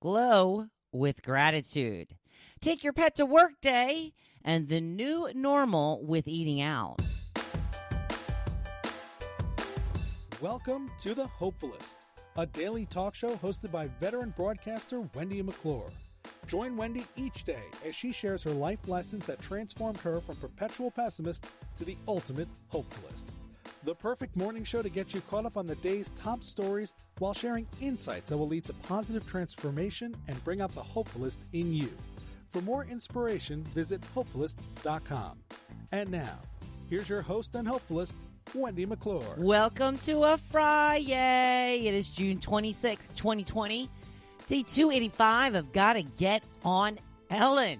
Glow with gratitude. Take your pet to work day and the new normal with eating out. Welcome to the Hopefulist, a daily talk show hosted by veteran broadcaster Wendy McClure. Join Wendy each day as she shares her life lessons that transformed her from perpetual pessimist to the ultimate hopefulist. The perfect morning show to get you caught up on the day's top stories while sharing insights that will lead to positive transformation and bring out the hopefulist in you. For more inspiration, visit hopefulist.com. And now, here's your host and hopefulist, Wendy McClure. Welcome to a Friday. It is June 26, 2020. Day 285 of Gotta Get on Ellen.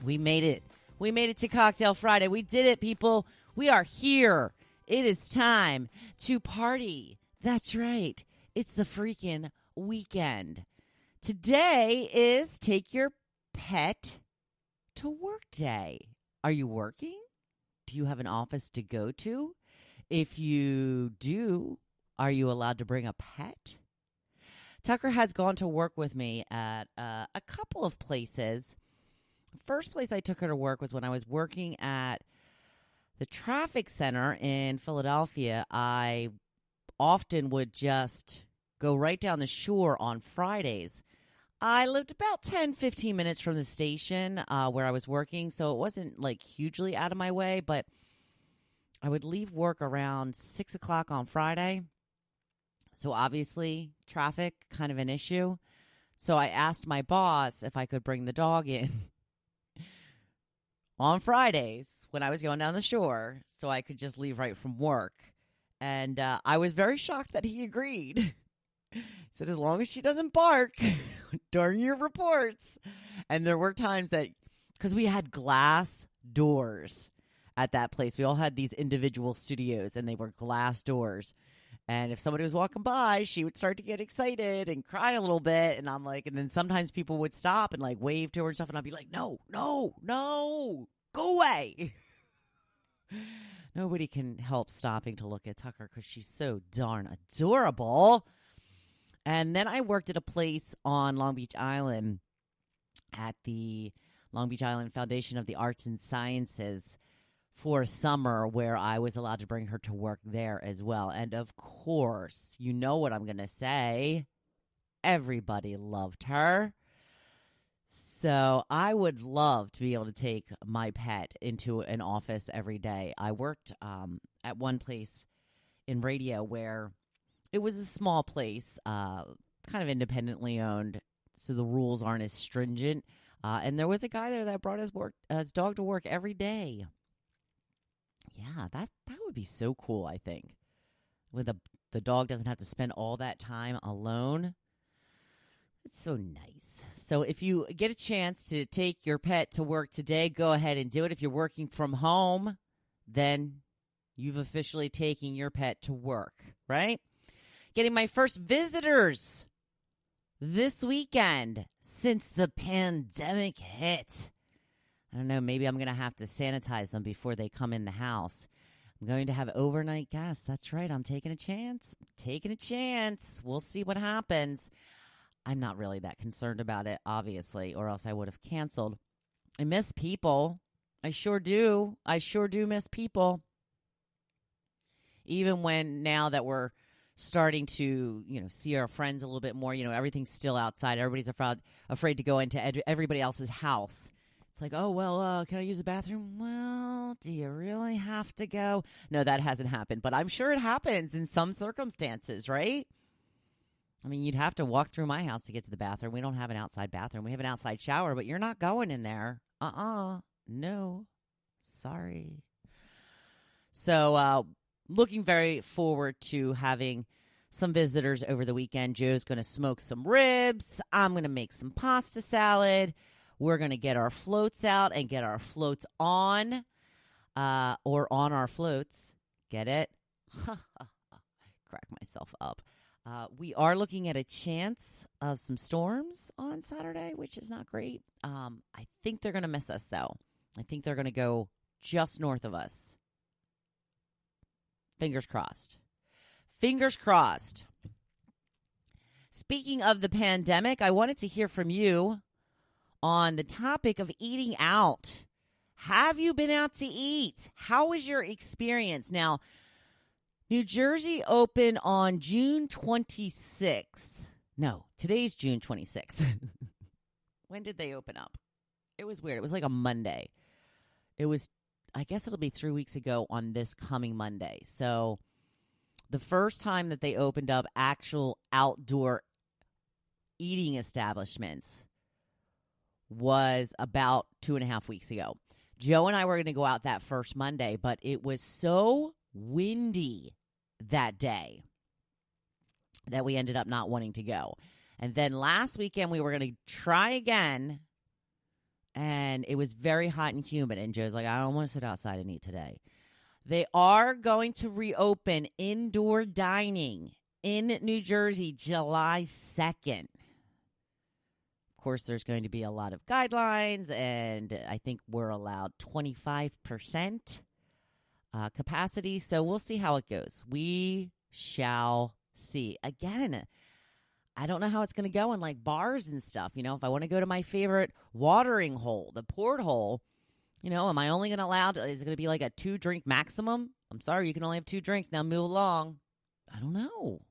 We made it. We made it to Cocktail Friday. We did it, people. We are here. It is time to party. That's right. It's the freaking weekend. Today is Take Your Pet to Work Day. Are you working? Do you have an office to go to? If you do, are you allowed to bring a pet? Tucker has gone to work with me at a couple of places. First place I took her to work was when I was working at the traffic center in Philadelphia. I often would just go right down the shore on Fridays. I lived about 10, 15 minutes from the station where I was working, so it wasn't like hugely out of my way, but I would leave work around 6 o'clock on Friday. So obviously, traffic, kind of an issue. So I asked my boss if I could bring the dog in on Fridays when I was going down the shore so I could just leave right from work. And I was very shocked that he agreed. He said, as long as she doesn't bark during your reports. And there were times that, because we had glass doors at that place. We all had these individual studios, and they were glass doors. And if somebody was walking by, she would start to get excited and cry a little bit. And I'm like, and then sometimes people would stop and like wave to her and stuff. And I'd be like, no, go away. Nobody can help stopping to look at Tucker because she's so darn adorable. And then I worked at a place on Long Beach Island at the Long Beach Island Foundation of the Arts and Sciences for summer, where I was allowed to bring her to work there as well. And of course, you know what I'm going to say. Everybody loved her. So I would love to be able to take my pet into an office every day. I worked at one place in radio where it was a small place, kind of independently owned, so the rules aren't as stringent. And there was a guy there that brought his dog to work every day. Yeah, that would be so cool, I think. With the dog doesn't have to spend all that time alone. It's so nice. So if you get a chance to take your pet to work today, go ahead and do it. If you're working from home, then you've officially taken your pet to work, right? Getting my first visitors this weekend since the pandemic hit. I don't know, maybe I'm going to have to sanitize them before they come in the house. I'm going to have overnight guests. That's right. I'm taking a chance. We'll see what happens. I'm not really that concerned about it, obviously, or else I would have canceled. I miss people. I sure do. Miss people. Even when now that we're starting to, see our friends a little bit more, everything's still outside. Everybody's afraid to go into everybody else's house. It's like, oh, well, can I use the bathroom? Well, do you really have to go? No, that hasn't happened, but I'm sure it happens in some circumstances, right? I mean, you'd have to walk through my house to get to the bathroom. We don't have an outside bathroom. We have an outside shower, but you're not going in there. No. Sorry. So, looking very forward to having some visitors over the weekend. Joe's going to smoke some ribs. I'm going to make some pasta salad. We're going to get our floats out and get our floats on, or on our floats. Get it? Crack myself up. We are looking at a chance of some storms on Saturday, which is not great. I think they're going to miss us, though. I think they're going to go just north of us. Fingers crossed. Speaking of the pandemic, I wanted to hear from you on the topic of eating out. Have you been out to eat? How was your experience? Now, New Jersey opened on June 26th. No, today's June 26th. When did they open up? It was weird. It was like a Monday. I guess it'll be 3 weeks ago on this coming Monday. So the first time that they opened up actual outdoor eating establishments was about 2.5 weeks ago. Joe and I were going to go out that first Monday, but it was so windy that day that we ended up not wanting to go. And then last weekend we were going to try again, and it was very hot and humid. And Joe's like, I don't want to sit outside and eat today. They are going to reopen indoor dining in New Jersey July 2nd. Of course, there's going to be a lot of guidelines, and I think we're allowed 25% capacity. So we'll see how it goes. We shall see. Again, I don't know how it's going to go in like bars and stuff. You know, if I want to go to my favorite watering hole, the porthole, you know, am I only going to allow, is it going to be like a 2-drink maximum? I'm sorry, you can only have 2 drinks. Now move along. I don't know.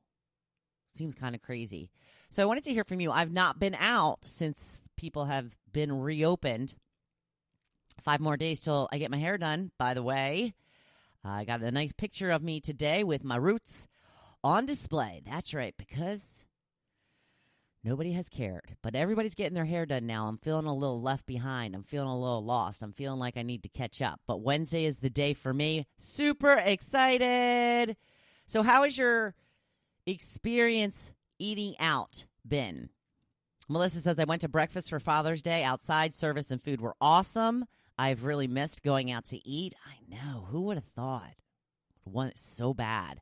Seems kind of crazy. So I wanted to hear from you. I've not been out since people have been reopened. 5 more days till I get my hair done, by the way. I got a nice picture of me today with my roots on display. That's right, because nobody has cared. But everybody's getting their hair done now. I'm feeling a little left behind. I'm feeling a little lost. I'm feeling like I need to catch up. But Wednesday is the day for me. Super excited. So how has your experience eating out been? Melissa says, I went to breakfast for Father's Day. Outside, service and food were awesome. I've really missed going out to eat. I know. Who would have thought? One so bad.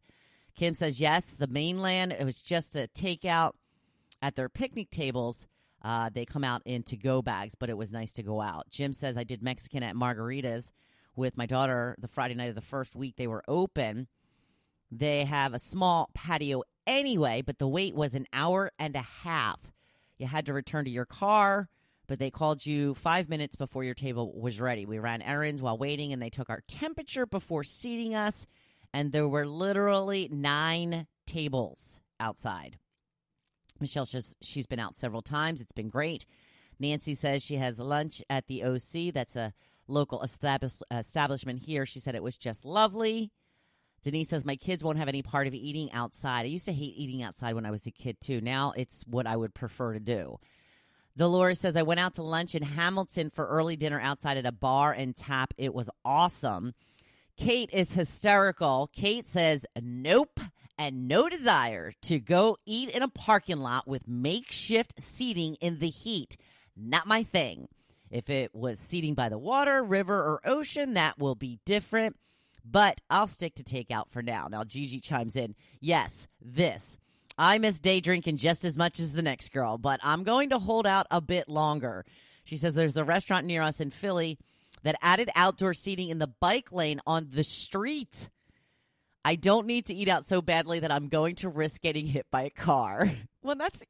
Kim says, yes, the mainland, it was just a takeout at their picnic tables. They come out in to-go bags, but it was nice to go out. Jim says, I did Mexican at Margaritas with my daughter the Friday night of the first week they were open. They have a small patio anyway, but the wait was an hour and a half. You had to return to your car, but they called you 5 minutes before your table was ready. We ran errands while waiting, and they took our temperature before seating us, and there were literally 9 tables outside. Michelle says she's been out several times. It's been great. Nancy says she has lunch at the OC. That's a local establishment here. She said it was just lovely. Denise says, my kids won't have any part of eating outside. I used to hate eating outside when I was a kid, too. Now it's what I would prefer to do. Dolores says, I went out to lunch in Hamilton for early dinner outside at a bar and tap. It was awesome. Kate is hysterical. Kate says, nope, and no desire to go eat in a parking lot with makeshift seating in the heat. Not my thing. If it was seating by the water, river, or ocean, that will be different. But I'll stick to takeout for now. Now, Gigi chimes in, yes, this. I miss day drinking just as much as the next girl, but I'm going to hold out a bit longer. She says there's a restaurant near us in Philly that added outdoor seating in the bike lane on the street. I don't need to eat out so badly that I'm going to risk getting hit by a car. Well, that's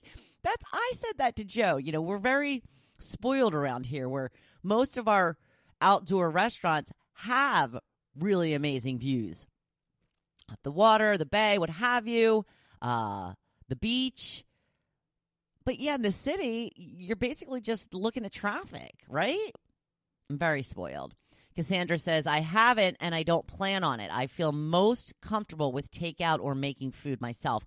I said that to Joe. You know, we're very spoiled around here where most of our outdoor restaurants have really amazing views. The water, the bay, what have you, the beach. But yeah, in the city, you're basically just looking at traffic, right? I'm very spoiled. Cassandra says, I haven't and I don't plan on it. I feel most comfortable with takeout or making food myself.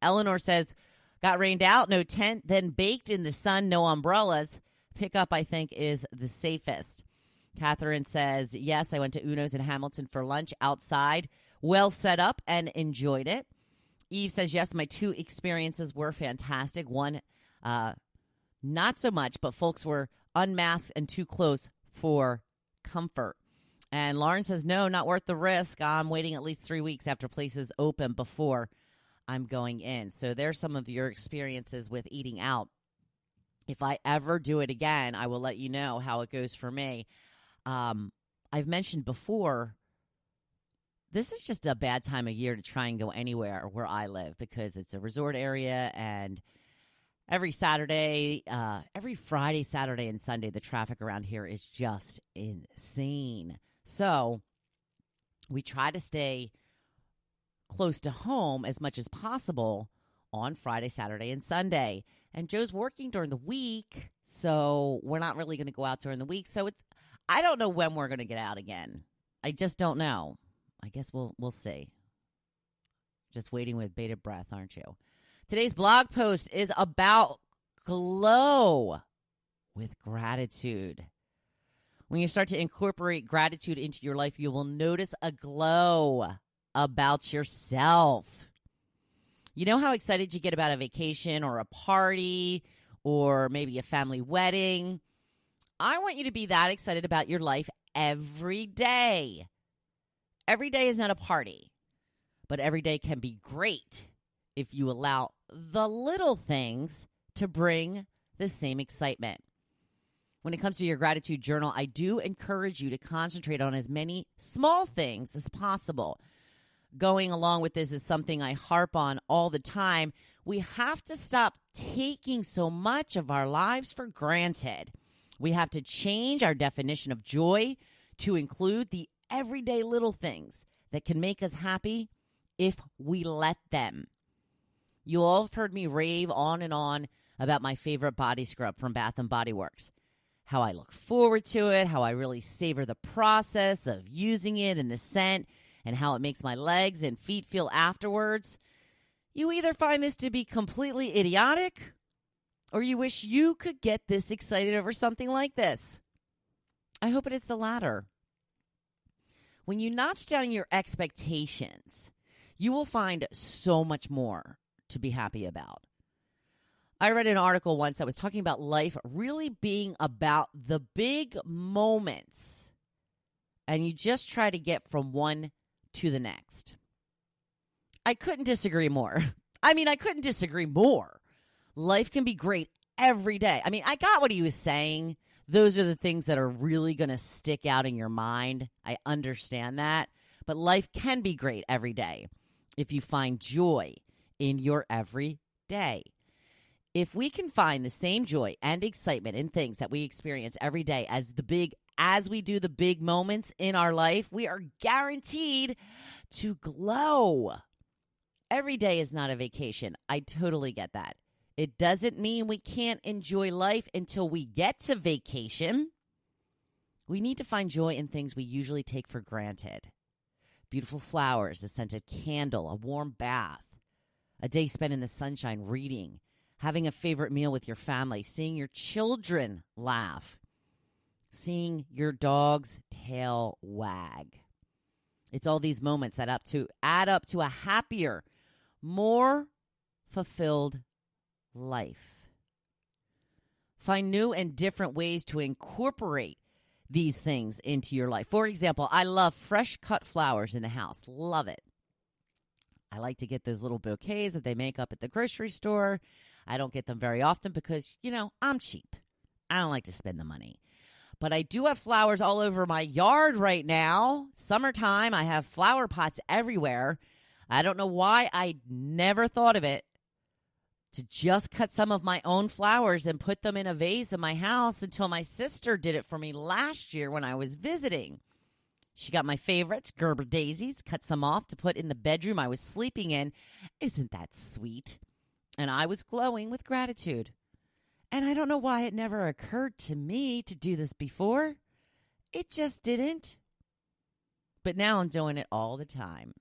Eleanor says, got rained out, no tent, then baked in the sun, no umbrellas. Pickup, I think, is the safest. Catherine says, yes, I went to Uno's in Hamilton for lunch outside. Well set up and enjoyed it. Eve says, yes, my 2 experiences were fantastic. One, not so much, but folks were unmasked and too close for comfort. And Lauren says, no, not worth the risk. I'm waiting at least 3 weeks after places open before I'm going in. So there's some of your experiences with eating out. If I ever do it again, I will let you know how it goes for me. I've mentioned before, this is just a bad time of year to try and go anywhere where I live because it's a resort area and Every Saturday, every Friday, Saturday, and Sunday, the traffic around here is just insane. So we try to stay close to home as much as possible on Friday, Saturday, and Sunday. And Joe's working during the week, so we're not really going to go out during the week. So I don't know when we're going to get out again. I just don't know. I guess we'll see. Just waiting with bated breath, aren't you? Today's blog post is about glow with gratitude. When you start to incorporate gratitude into your life, you will notice a glow about yourself. You know how excited you get about a vacation or a party or maybe a family wedding? I want you to be that excited about your life every day. Every day is not a party, but every day can be great if you allow the little things to bring the same excitement. When it comes to your gratitude journal, I do encourage you to concentrate on as many small things as possible. Going along with this is something I harp on all the time. We have to stop taking so much of our lives for granted. We have to change our definition of joy to include the everyday little things that can make us happy if we let them. You all have heard me rave on and on about my favorite body scrub from Bath & Body Works. How I look forward to it, how I really savor the process of using it and the scent, and how it makes my legs and feet feel afterwards. You either find this to be completely idiotic, or you wish you could get this excited over something like this. I hope it is the latter. When you notch down your expectations, you will find so much more to be happy about. I read an article once that was talking about life really being about the big moments, and you just try to get from one to the next. I couldn't disagree more. I couldn't disagree more. Life can be great every day. I got what he was saying. Those are the things that are really going to stick out in your mind. I understand that. But life can be great every day if you find joy in your every day. If we can find the same joy and excitement in things that we experience every day as we do the big moments in our life, we are guaranteed to glow. Every day is not a vacation. I totally get that. It doesn't mean we can't enjoy life until we get to vacation. We need to find joy in things we usually take for granted. Beautiful flowers, a scented candle, a warm bath, a day spent in the sunshine reading, having a favorite meal with your family, seeing your children laugh, seeing your dog's tail wag. It's all these moments that add up to a happier, more fulfilled life. Find new and different ways to incorporate these things into your life. For example, I love fresh cut flowers in the house. Love it. I like to get those little bouquets that they make up at the grocery store. I don't get them very often because, I'm cheap. I don't like to spend the money. But I do have flowers all over my yard right now. Summertime, I have flower pots everywhere. I don't know why I never thought of it to just cut some of my own flowers and put them in a vase in my house until my sister did it for me last year when I was visiting. She got my favorites, Gerber daisies, cut some off to put in the bedroom I was sleeping in. Isn't that sweet? And I was glowing with gratitude. And I don't know why it never occurred to me to do this before. It just didn't. But now I'm doing it all the time.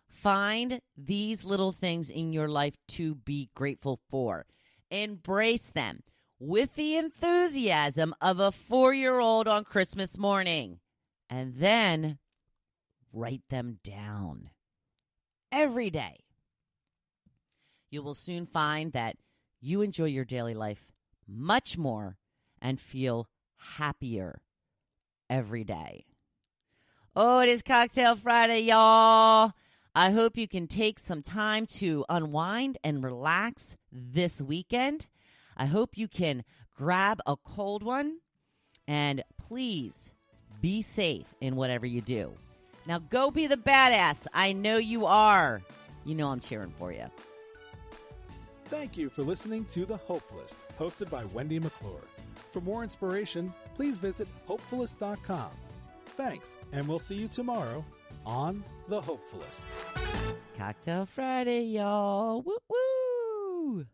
Find these little things in your life to be grateful for. Embrace them with the enthusiasm of a 4-year-old on Christmas morning. And then write them down every day. You will soon find that you enjoy your daily life much more and feel happier every day. Oh, it is Cocktail Friday, y'all. I hope you can take some time to unwind and relax this weekend. I hope you can grab a cold one, and please be safe in whatever you do. Now go be the badass. I know you are. You know I'm cheering for you. Thank you for listening to The Hopefulist, hosted by Wendy McClure. For more inspiration, please visit hopefulist.com. Thanks, and we'll see you tomorrow on The Hopefulist. Cocktail Friday, y'all. Woo woo!